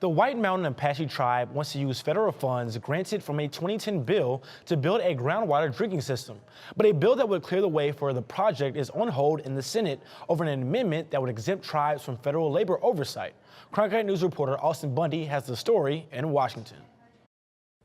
The White Mountain Apache tribe wants to use federal funds granted from a 2010 bill to build a groundwater drinking system. But a bill that would clear the way for the project is on hold in the Senate over an amendment that would exempt tribes from federal labor oversight. Cronkite News reporter Austen Bundy has the story in Washington.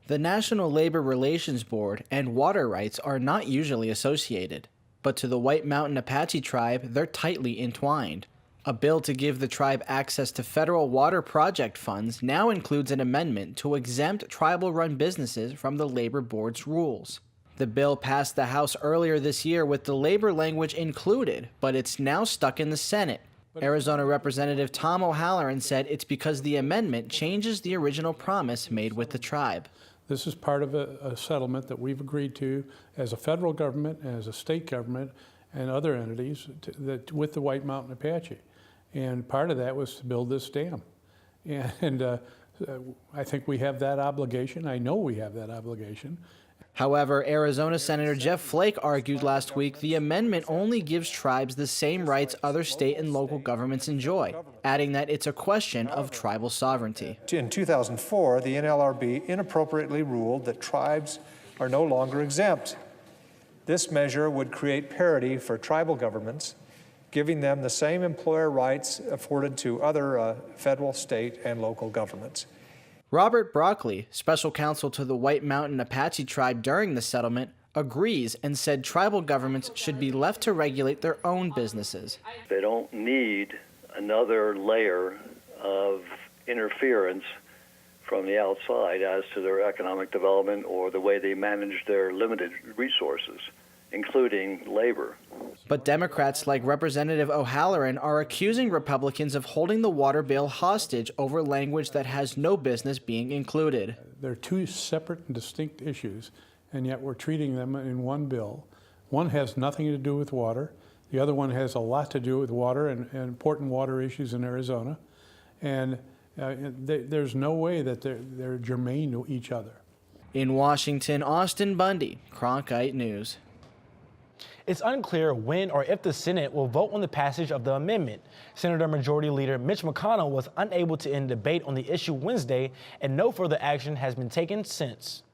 The National Labor Relations Board and water rights are not usually associated, but to the White Mountain Apache tribe, they're tightly entwined. A bill to give the tribe access to federal water project funds now includes an amendment to exempt tribal-run businesses from the Labor Board's rules. The bill passed the House earlier this year with the labor language included, but it's now stuck in the Senate. Arizona Representative Tom O'Halloran said it's because the amendment changes the original promise made with the tribe. This is part of a settlement that we've agreed to as a federal government, as a state government, and other entities with the White Mountain Apache. And part of that was to build this dam. And I think we have that obligation. I know we have that obligation. However, Arizona Senator Jeff Flake argued last week the amendment only gives tribes the same rights other state and local governments enjoy, adding that it's a question of tribal sovereignty. In 2004, the NLRB inappropriately ruled that tribes are no longer exempt. This measure would create parity for tribal governments, giving them the same employer rights afforded to other federal, state, and local governments. Robert Broccoli, special counsel to the White Mountain Apache tribe during the settlement, agrees and said tribal governments should be left to regulate their own businesses. They don't need another layer of interference from the outside as to their economic development or the way they manage their limited resources, including labor. But Democrats like Representative O'Halloran are accusing Republicans of holding the water bill hostage over language that has no business being included. They're two separate and distinct issues, and yet we're treating them in one bill. One has nothing to do with water. The other one has a lot to do with water and important water issues in Arizona. And there's no way that they're germane to each other. In Washington, Austen Bundy, Cronkite News. It's unclear when or if the Senate will vote on the passage of the amendment. Senator Majority Leader Mitch McConnell was unable to end debate on the issue Wednesday, and no further action has been taken since.